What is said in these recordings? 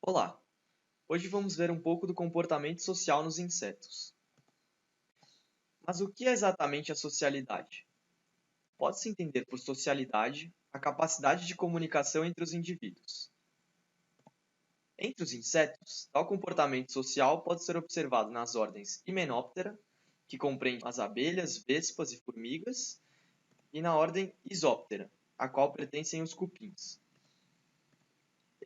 Olá! Hoje vamos ver um pouco do comportamento social nos insetos. Mas o que é exatamente a socialidade? Pode-se entender por socialidade a capacidade de comunicação entre os indivíduos. Entre os insetos, tal comportamento social pode ser observado nas ordens Hymenoptera, que compreende as abelhas, vespas e formigas, e na ordem Isóptera, a qual pertencem os cupins.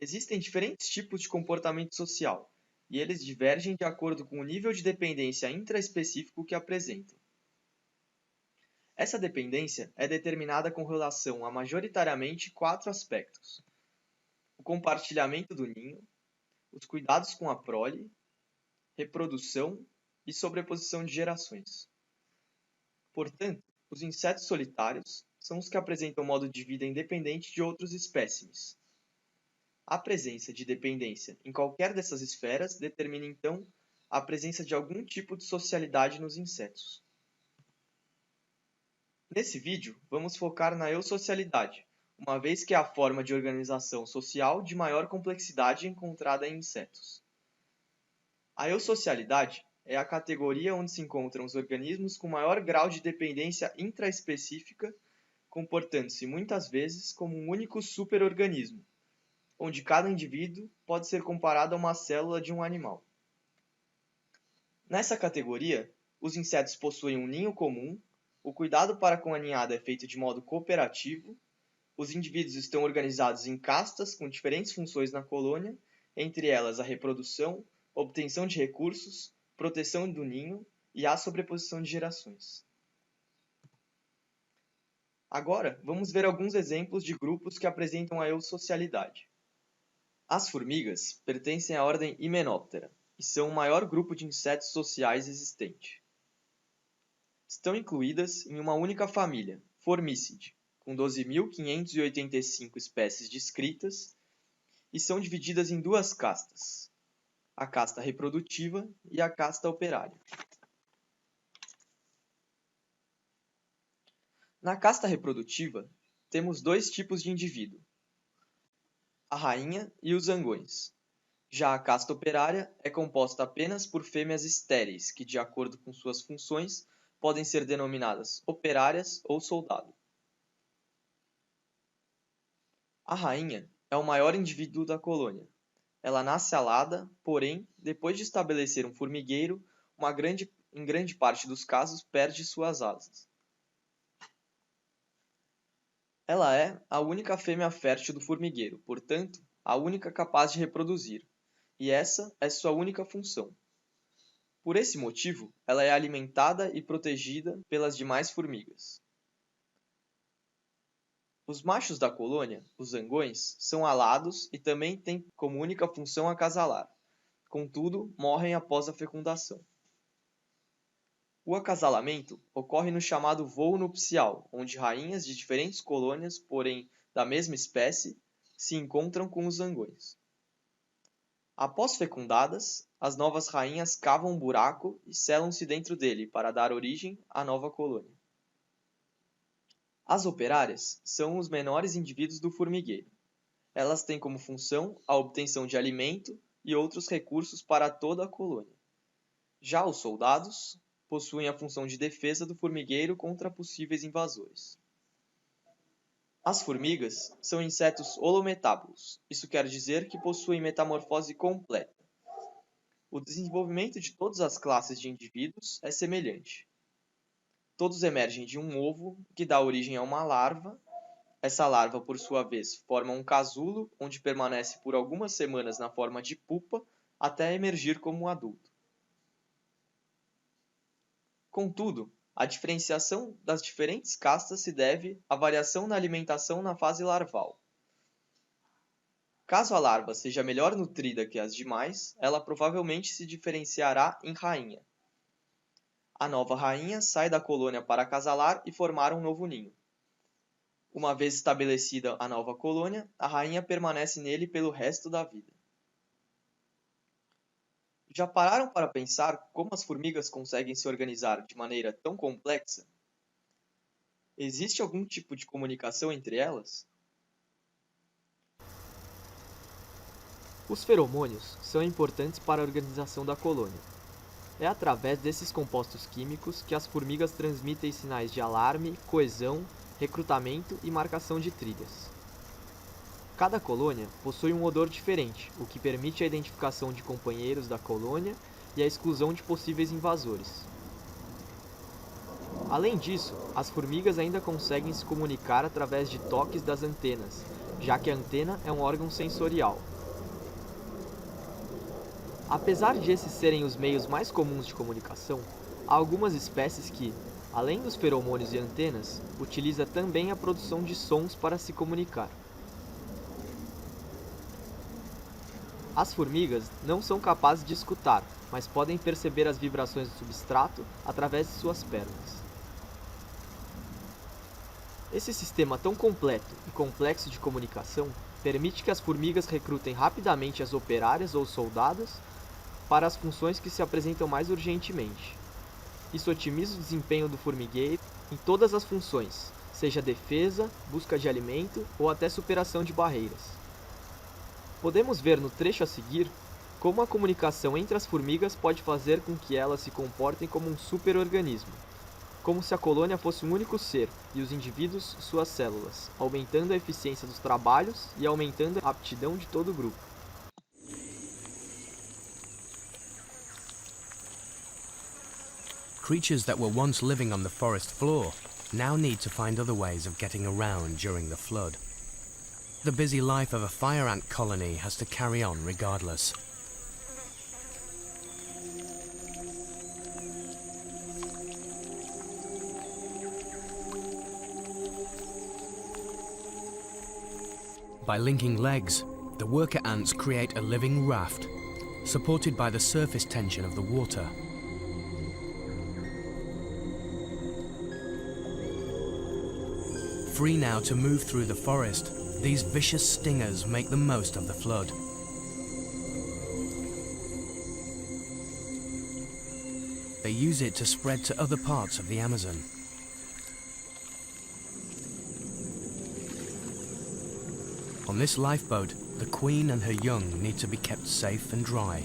Existem diferentes tipos de comportamento social, e eles divergem de acordo com o nível de dependência intraespecífico que apresentam. Essa dependência é determinada com relação a majoritariamente quatro aspectos: o compartilhamento do ninho, os cuidados com a prole, reprodução e sobreposição de gerações. Portanto, os insetos solitários são os que apresentam modo de vida independente de outros espécimes. A presença de dependência em qualquer dessas esferas determina então a presença de algum tipo de socialidade nos insetos. Nesse vídeo, vamos focar na eusocialidade, uma vez que é a forma de organização social de maior complexidade encontrada em insetos. A eusocialidade é a categoria onde se encontram os organismos com maior grau de dependência intraespecífica, comportando-se muitas vezes como um único superorganismo, onde cada indivíduo pode ser comparado a uma célula de um animal. Nessa categoria, os insetos possuem um ninho comum, o cuidado para com a ninhada é feito de modo cooperativo, os indivíduos estão organizados em castas com diferentes funções na colônia, entre elas a reprodução, obtenção de recursos, proteção do ninho e a sobreposição de gerações. Agora, vamos ver alguns exemplos de grupos que apresentam a eusocialidade. As formigas pertencem à ordem Hymenoptera e são o maior grupo de insetos sociais existente. Estão incluídas em uma única família, Formicidae, com 12.585 espécies descritas, e são divididas em duas castas, a casta reprodutiva e a casta operária. Na casta reprodutiva, temos dois tipos de indivíduo, a rainha e os zangões. Já a casta operária é composta apenas por fêmeas estéreis, que, de acordo com suas funções, podem ser denominadas operárias ou soldado. A rainha é o maior indivíduo da colônia. Ela nasce alada, porém, depois de estabelecer um formigueiro, em grande parte dos casos perde suas asas. Ela é a única fêmea fértil do formigueiro, portanto, a única capaz de reproduzir, e essa é sua única função. Por esse motivo, ela é alimentada e protegida pelas demais formigas. Os machos da colônia, os zangões, são alados e também têm como única função acasalar. Contudo, morrem após a fecundação. O acasalamento ocorre no chamado voo nupcial, onde rainhas de diferentes colônias, porém da mesma espécie, se encontram com os zangões. Após fecundadas, as novas rainhas cavam um buraco e selam-se dentro dele para dar origem à nova colônia. As operárias são os menores indivíduos do formigueiro. Elas têm como função a obtenção de alimento e outros recursos para toda a colônia. Já os soldados possuem a função de defesa do formigueiro contra possíveis invasores. As formigas são insetos holometábulos, isso quer dizer que possuem metamorfose completa. O desenvolvimento de todas as classes de indivíduos é semelhante. Todos emergem de um ovo, que dá origem a uma larva. Essa larva, por sua vez, forma um casulo, onde permanece por algumas semanas na forma de pupa, até emergir como um adulto. Contudo, a diferenciação das diferentes castas se deve à variação na alimentação na fase larval. Caso a larva seja melhor nutrida que as demais, ela provavelmente se diferenciará em rainha. A nova rainha sai da colônia para acasalar e formar um novo ninho. Uma vez estabelecida a nova colônia, a rainha permanece nele pelo resto da vida. Já pararam para pensar como as formigas conseguem se organizar de maneira tão complexa? Existe algum tipo de comunicação entre elas? Os feromônios são importantes para a organização da colônia. É através desses compostos químicos que as formigas transmitem sinais de alarme, coesão, recrutamento e marcação de trilhas. Cada colônia possui um odor diferente, o que permite a identificação de companheiros da colônia e a exclusão de possíveis invasores. Além disso, as formigas ainda conseguem se comunicar através de toques das antenas, já que a antena é um órgão sensorial. Apesar de esses serem os meios mais comuns de comunicação, há algumas espécies que, além dos feromônios e antenas, utilizam também a produção de sons para se comunicar. As formigas não são capazes de escutar, mas podem perceber as vibrações do substrato através de suas pernas. Esse sistema tão completo e complexo de comunicação permite que as formigas recrutem rapidamente as operárias ou soldados para as funções que se apresentam mais urgentemente. Isso otimiza o desempenho do formigueiro em todas as funções, seja defesa, busca de alimento ou até superação de barreiras. Podemos ver no trecho a seguir como a comunicação entre as formigas pode fazer com que elas se comportem como um superorganismo, como se a colônia fosse um único ser e os indivíduos suas células, aumentando a eficiência dos trabalhos e aumentando a aptidão de todo o grupo. Creatures that were once living on the forest floor now need to find other ways of getting around during the flood. The busy life of a fire ant colony has to carry on regardless. By linking legs, the worker ants create a living raft, supported by the surface tension of the water. Free now to move through the forest, these vicious stingers make the most of the flood. They use it to spread to other parts of the Amazon. On this lifeboat, the queen and her young need to be kept safe and dry.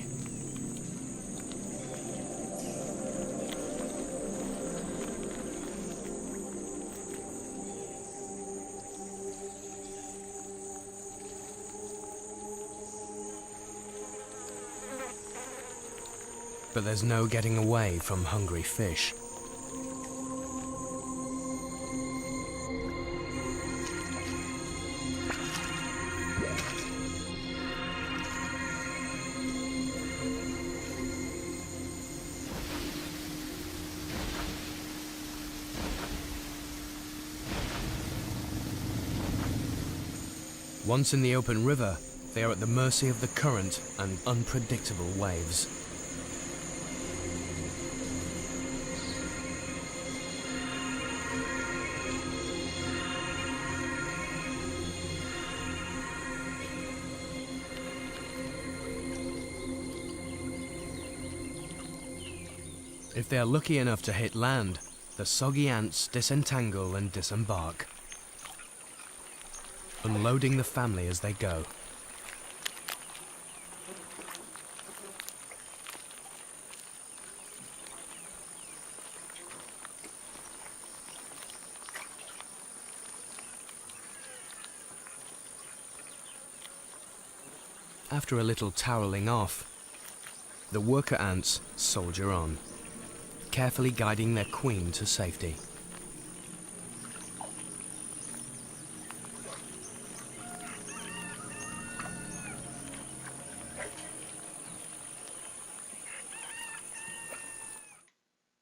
But there's no getting away from hungry fish. Once in the open river, they are at the mercy of the current and unpredictable waves. If they are lucky enough to hit land, the soggy ants disentangle and disembark, unloading the family as they go. After a little toweling off, the worker ants soldier on, carefully guiding their queen to safety.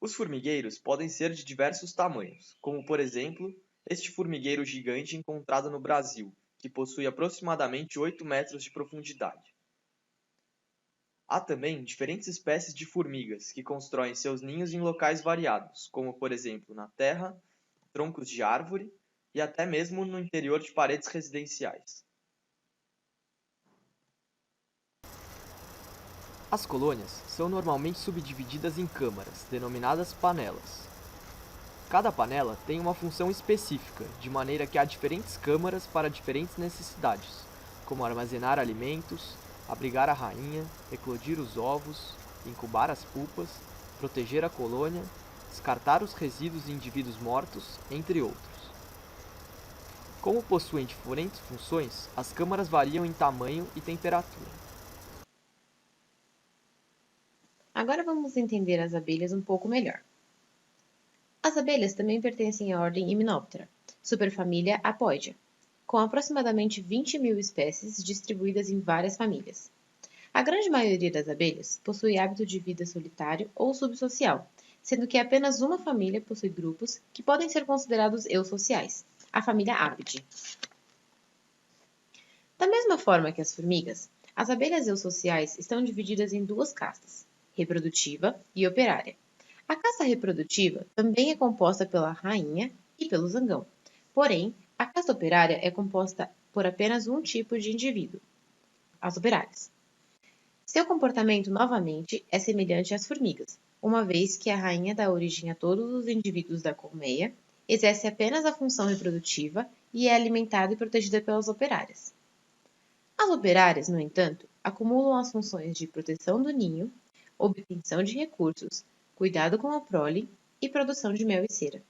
Os formigueiros podem ser de diversos tamanhos, como por exemplo, este formigueiro gigante encontrado no Brasil, que possui aproximadamente 8 metros de profundidade. Há também diferentes espécies de formigas que constroem seus ninhos em locais variados, como por exemplo na terra, troncos de árvore e até mesmo no interior de paredes residenciais. As colônias são normalmente subdivididas em câmaras, denominadas panelas. Cada panela tem uma função específica, de maneira que há diferentes câmaras para diferentes necessidades, como armazenar alimentos, abrigar a rainha, eclodir os ovos, incubar as pupas, proteger a colônia, descartar os resíduos de indivíduos mortos, entre outros. Como possuem diferentes funções, as câmaras variam em tamanho e temperatura. Agora vamos entender as abelhas um pouco melhor. As abelhas também pertencem à ordem Hymenoptera, superfamília Apoidea, com aproximadamente 20.000 espécies distribuídas em várias famílias. A grande maioria das abelhas possui hábito de vida solitário ou subsocial, sendo que apenas uma família possui grupos que podem ser considerados eusociais, a família Apidae. Da mesma forma que as formigas, as abelhas eusociais estão divididas em duas castas, reprodutiva e operária. A casta reprodutiva também é composta pela rainha e pelo zangão. Porém, a casta operária é composta por apenas um tipo de indivíduo, as operárias. Seu comportamento, novamente, é semelhante às formigas, uma vez que a rainha dá origem a todos os indivíduos da colmeia, exerce apenas a função reprodutiva e é alimentada e protegida pelas operárias. As operárias, no entanto, acumulam as funções de proteção do ninho, obtenção de recursos, cuidado com a prole e produção de mel e cera.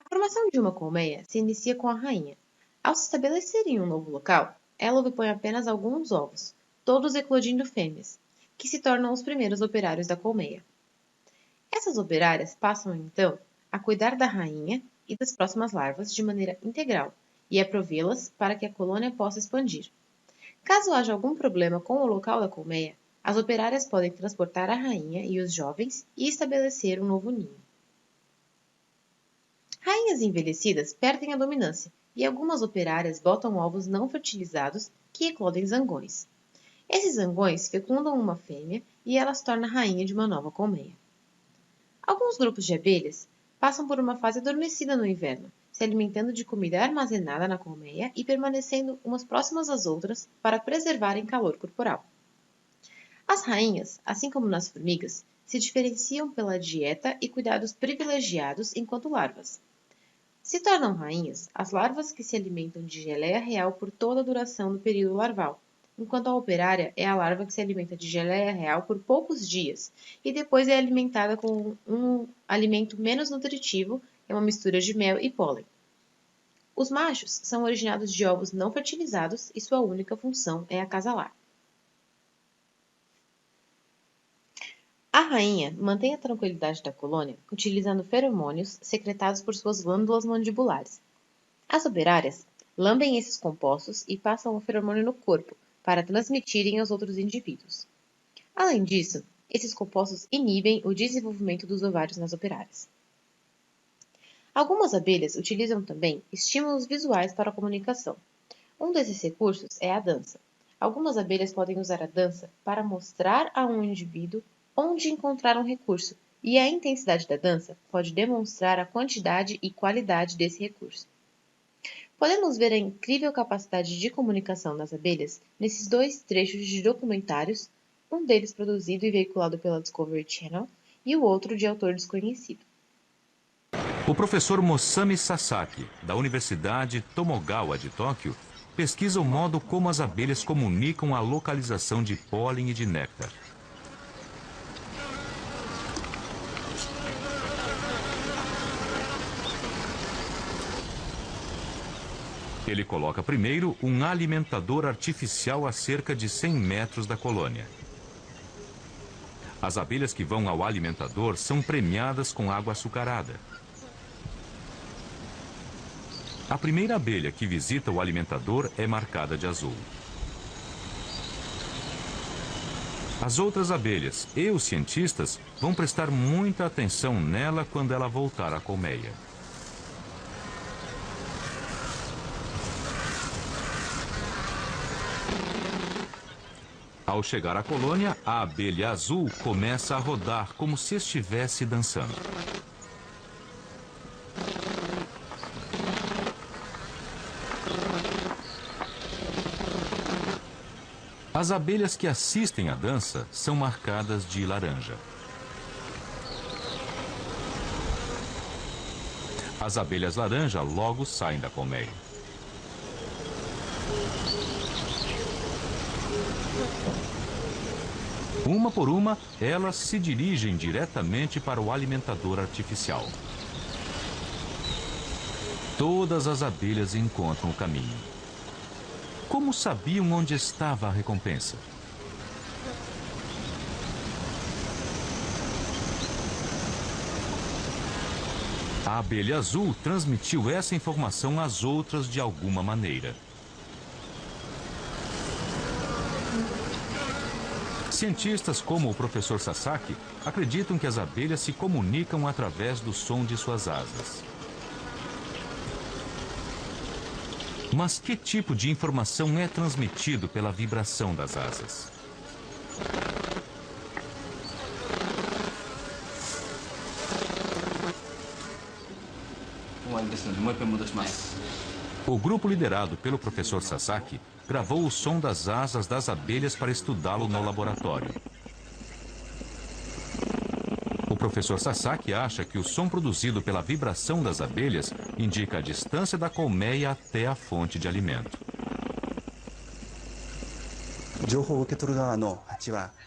A formação de uma colmeia se inicia com a rainha. Ao se estabelecer em um novo local, ela obpõe apenas alguns ovos, todos eclodindo fêmeas, que se tornam os primeiros operários da colmeia. Essas operárias passam, então, a cuidar da rainha e das próximas larvas de maneira integral e a provê-las para que a colônia possa expandir. Caso haja algum problema com o local da colmeia, as operárias podem transportar a rainha e os jovens e estabelecer um novo ninho. Rainhas envelhecidas perdem a dominância e algumas operárias botam ovos não fertilizados que eclodem zangões. Esses zangões fecundam uma fêmea e ela se torna rainha de uma nova colmeia. Alguns grupos de abelhas passam por uma fase adormecida no inverno, se alimentando de comida armazenada na colmeia e permanecendo umas próximas às outras para preservarem calor corporal. As rainhas, assim como nas formigas, se diferenciam pela dieta e cuidados privilegiados enquanto larvas. Se tornam rainhas as larvas que se alimentam de geleia real por toda a duração do período larval, enquanto a operária é a larva que se alimenta de geleia real por poucos dias e depois é alimentada com um alimento menos nutritivo, é uma mistura de mel e pólen. Os machos são originados de ovos não fertilizados e sua única função é acasalar. A rainha mantém a tranquilidade da colônia utilizando feromônios secretados por suas glândulas mandibulares. As operárias lambem esses compostos e passam o feromônio no corpo para transmitirem aos outros indivíduos. Além disso, esses compostos inibem o desenvolvimento dos ovários nas operárias. Algumas abelhas utilizam também estímulos visuais para a comunicação. Um desses recursos é a dança. Algumas abelhas podem usar a dança para mostrar a um indivíduo onde encontrar um recurso, e a intensidade da dança pode demonstrar a quantidade e qualidade desse recurso. Podemos ver a incrível capacidade de comunicação das abelhas nesses dois trechos de documentários, um deles produzido e veiculado pela Discovery Channel e o outro de autor desconhecido. O professor Mosami Sasaki, da Universidade Tomogawa de Tóquio, pesquisa o modo como as abelhas comunicam a localização de pólen e de néctar. Ele coloca primeiro um alimentador artificial a cerca de 100 metros da colônia. As abelhas que vão ao alimentador são premiadas com água açucarada. A primeira abelha que visita o alimentador é marcada de azul. As outras abelhas e os cientistas vão prestar muita atenção nela quando ela voltar à colmeia. Ao chegar à colônia, a abelha azul começa a rodar como se estivesse dançando. As abelhas que assistem à dança são marcadas de laranja. As abelhas laranja logo saem da colmeia. Uma por uma, elas se dirigem diretamente para o alimentador artificial. Todas as abelhas encontram o caminho. Como sabiam onde estava a recompensa? A abelha azul transmitiu essa informação às outras de alguma maneira. Cientistas como o professor Sasaki acreditam que as abelhas se comunicam através do som de suas asas. Mas que tipo de informação é transmitido pela vibração das asas? O grupo liderado pelo professor Sasaki gravou o som das asas das abelhas para estudá-lo no laboratório. O professor Sasaki acha que o som produzido pela vibração das abelhas indica a distância da colmeia até a fonte de alimento.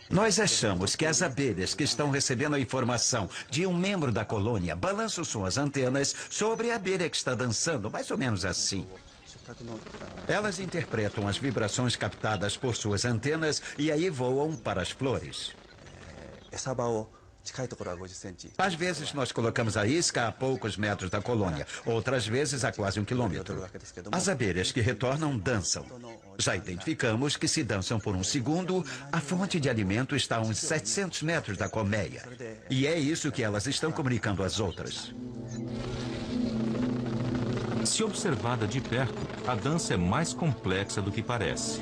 Nós achamos que as abelhas que estão recebendo a informação de um membro da colônia balançam suas antenas sobre a abelha que está dançando, mais ou menos assim. Elas interpretam as vibrações captadas por suas antenas e aí voam para as flores. Às vezes nós colocamos a isca a poucos metros da colônia, outras vezes a quase 1 quilômetro. As abelhas que retornam dançam. Já identificamos que se dançam por 1 segundo, a fonte de alimento está a uns 700 metros da colmeia. E é isso que elas estão comunicando às outras. Se observada de perto, a dança é mais complexa do que parece.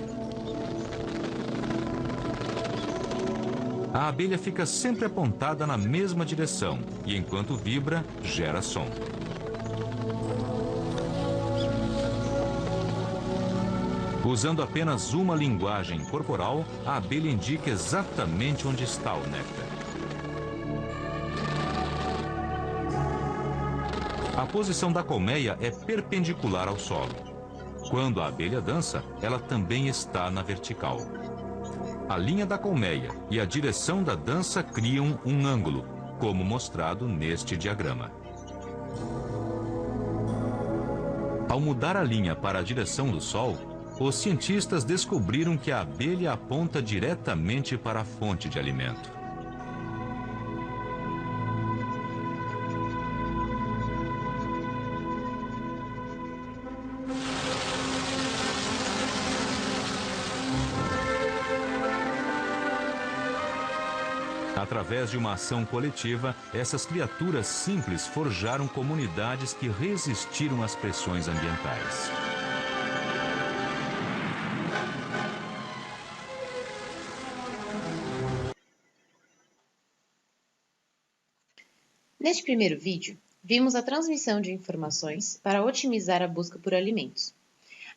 A abelha fica sempre apontada na mesma direção e, enquanto vibra, gera som. Usando apenas uma linguagem corporal, a abelha indica exatamente onde está o néctar. A posição da colmeia é perpendicular ao solo. Quando a abelha dança, ela também está na vertical. A linha da colmeia e a direção da dança criam um ângulo, como mostrado neste diagrama. Ao mudar a linha para a direção do sol, os cientistas descobriram que a abelha aponta diretamente para a fonte de alimento. Através de uma ação coletiva, essas criaturas simples forjaram comunidades que resistiram às pressões ambientais. Neste primeiro vídeo, vimos a transmissão de informações para otimizar a busca por alimentos.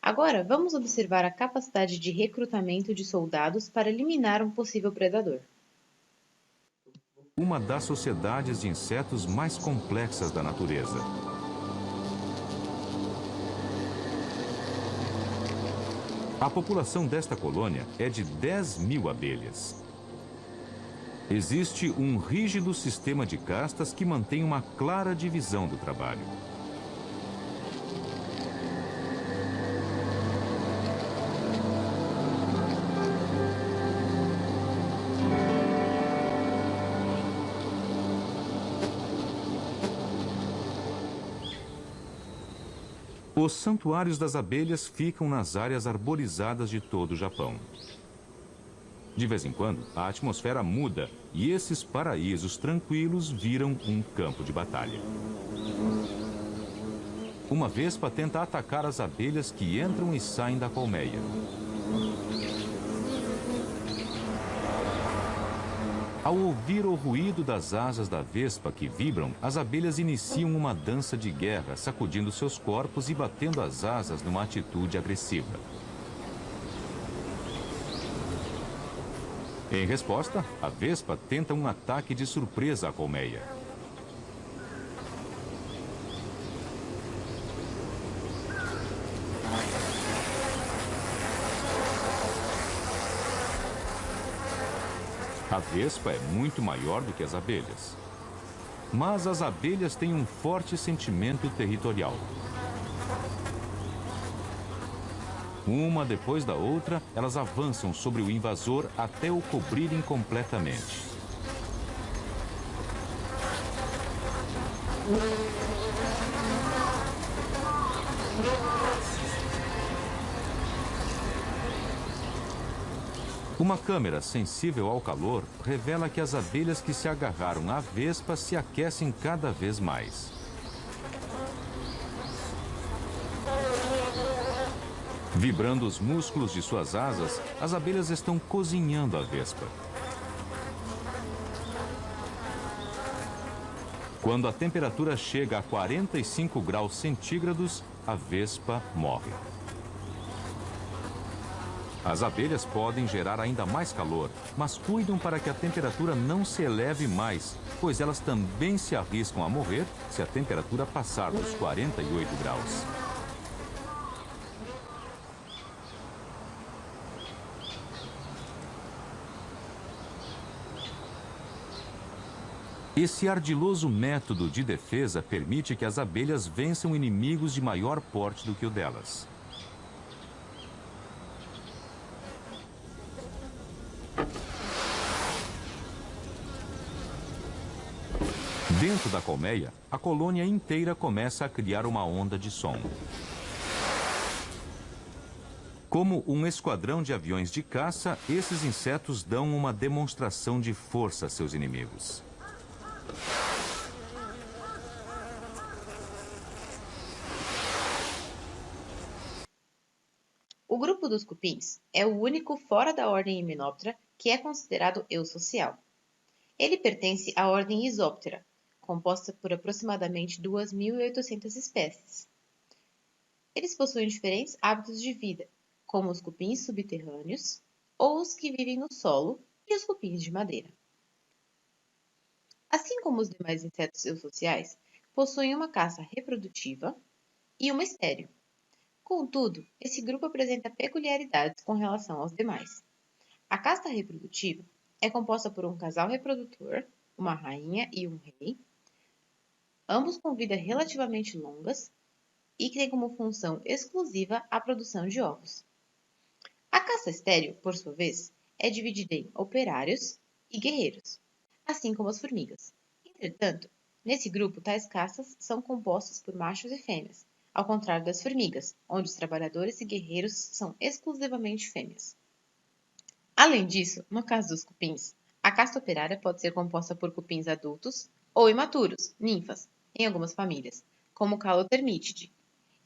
Agora, vamos observar a capacidade de recrutamento de soldados para eliminar um possível predador. Uma das sociedades de insetos mais complexas da natureza. A população desta colônia é de 10.000 abelhas. Existe um rígido sistema de castas que mantém uma clara divisão do trabalho. Os santuários das abelhas ficam nas áreas arborizadas de todo o Japão. De vez em quando, a atmosfera muda e esses paraísos tranquilos viram um campo de batalha. Uma vespa tenta atacar as abelhas que entram e saem da colmeia. Ao ouvir o ruído das asas da vespa que vibram, as abelhas iniciam uma dança de guerra, sacudindo seus corpos e batendo as asas numa atitude agressiva. Em resposta, a vespa tenta um ataque de surpresa à colmeia. A vespa é muito maior do que as abelhas. Mas as abelhas têm um forte sentimento territorial. Uma depois da outra, elas avançam sobre o invasor até o cobrirem completamente. Uma câmera sensível ao calor revela que as abelhas que se agarraram à vespa se aquecem cada vez mais. Vibrando os músculos de suas asas, as abelhas estão cozinhando a vespa. Quando a temperatura chega a 45 graus centígrados, a vespa morre. As abelhas podem gerar ainda mais calor, mas cuidam para que a temperatura não se eleve mais, pois elas também se arriscam a morrer se a temperatura passar dos 48 graus. Esse ardiloso método de defesa permite que as abelhas vençam inimigos de maior porte do que o delas. Dentro da colmeia, a colônia inteira começa a criar uma onda de som. Como um esquadrão de aviões de caça, esses insetos dão uma demonstração de força a seus inimigos. O grupo dos cupins é o único fora da ordem Hymenoptera que é considerado eusocial. Ele pertence à ordem Isoptera, composta por aproximadamente 2.800 espécies. Eles possuem diferentes hábitos de vida, como os cupins subterrâneos, ou os que vivem no solo, e os cupins de madeira. Assim como os demais insetos eusociais, possuem uma caça reprodutiva e uma estéril. Contudo, esse grupo apresenta peculiaridades com relação aos demais. A casta reprodutiva é composta por um casal reprodutor, uma rainha e um rei, ambos com vidas relativamente longas e que têm como função exclusiva a produção de ovos. A casta estéril, por sua vez, é dividida em operários e guerreiros, assim como as formigas. Entretanto, nesse grupo, tais castas são compostas por machos e fêmeas, ao contrário das formigas, onde os trabalhadores e guerreiros são exclusivamente fêmeas. Além disso, no caso dos cupins, a casta operária pode ser composta por cupins adultos ou imaturos, ninfas, em algumas famílias, como o Calotermitidae,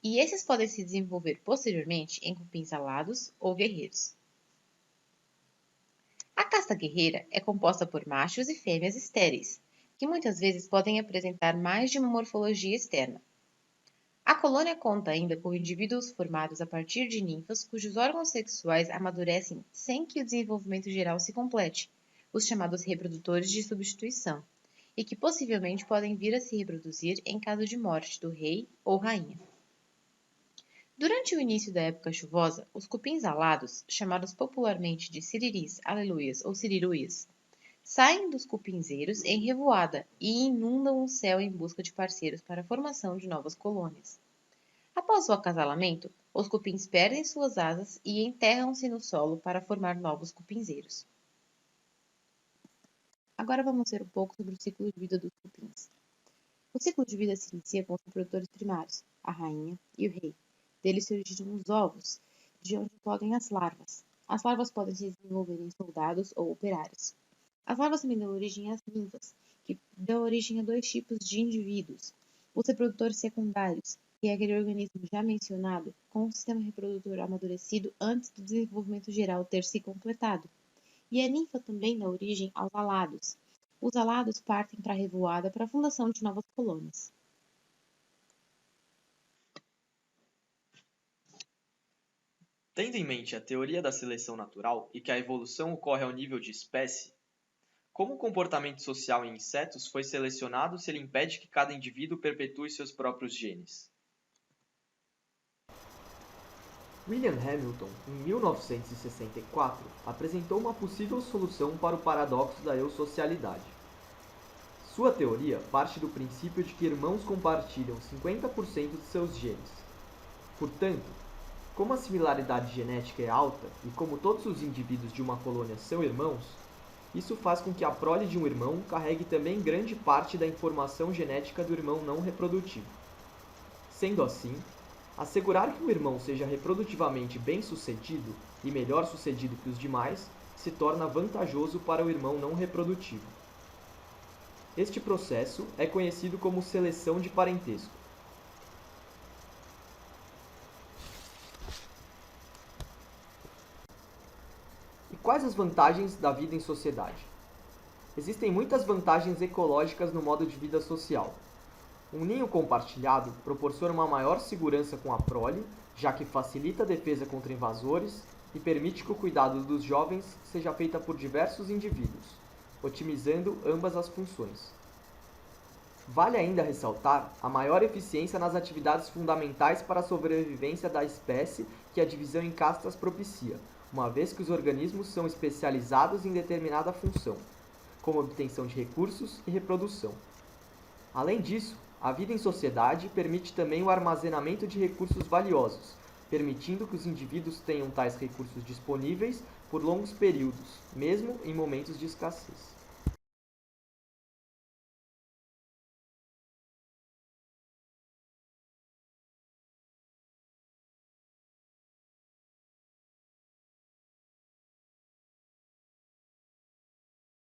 e esses podem se desenvolver posteriormente em cupins alados ou guerreiros. A casta guerreira é composta por machos e fêmeas estéreis, que muitas vezes podem apresentar mais de uma morfologia externa. A colônia conta ainda com indivíduos formados a partir de ninfas cujos órgãos sexuais amadurecem sem que o desenvolvimento geral se complete, os chamados reprodutores de substituição, e que possivelmente podem vir a se reproduzir em caso de morte do rei ou rainha. Durante o início da época chuvosa, os cupins alados, chamados popularmente de siriris, aleluias ou siriruias, saem dos cupinzeiros em revoada e inundam o céu em busca de parceiros para a formação de novas colônias. Após o acasalamento, os cupins perdem suas asas e enterram-se no solo para formar novos cupinzeiros. Agora vamos ver um pouco sobre o ciclo de vida dos cupins. O ciclo de vida se inicia com os reprodutores primários, a rainha e o rei. Deles se originam os ovos, de onde podem as larvas. As larvas podem se desenvolver em soldados ou operários. As larvas também dão origem às ninfas, que dão origem a dois tipos de indivíduos. Os reprodutores secundários, que é aquele organismo já mencionado, com um sistema reprodutor amadurecido antes do desenvolvimento geral ter se completado. E a ninfa também dá origem aos alados. Os alados partem para a revoada para a fundação de novas colônias. Tendo em mente a teoria da seleção natural e que a evolução ocorre ao nível de espécie, como o comportamento social em insetos foi selecionado se ele impede que cada indivíduo perpetue seus próprios genes? William Hamilton, em 1964, apresentou uma possível solução para o paradoxo da eusocialidade. Sua teoria parte do princípio de que irmãos compartilham 50% de seus genes. Portanto, como a similaridade genética é alta e como todos os indivíduos de uma colônia são irmãos, isso faz com que a prole de um irmão carregue também grande parte da informação genética do irmão não reprodutivo. Sendo assim, assegurar que o irmão seja reprodutivamente bem-sucedido e melhor sucedido que os demais se torna vantajoso para o irmão não reprodutivo. Este processo é conhecido como seleção de parentesco. E quais as vantagens da vida em sociedade? Existem muitas vantagens ecológicas no modo de vida social. Um ninho compartilhado proporciona uma maior segurança com a prole, já que facilita a defesa contra invasores e permite que o cuidado dos jovens seja feito por diversos indivíduos, otimizando ambas as funções. Vale ainda ressaltar a maior eficiência nas atividades fundamentais para a sobrevivência da espécie que a divisão em castas propicia, uma vez que os organismos são especializados em determinada função, como obtenção de recursos e reprodução. Além disso, a vida em sociedade permite também o armazenamento de recursos valiosos, permitindo que os indivíduos tenham tais recursos disponíveis por longos períodos, mesmo em momentos de escassez.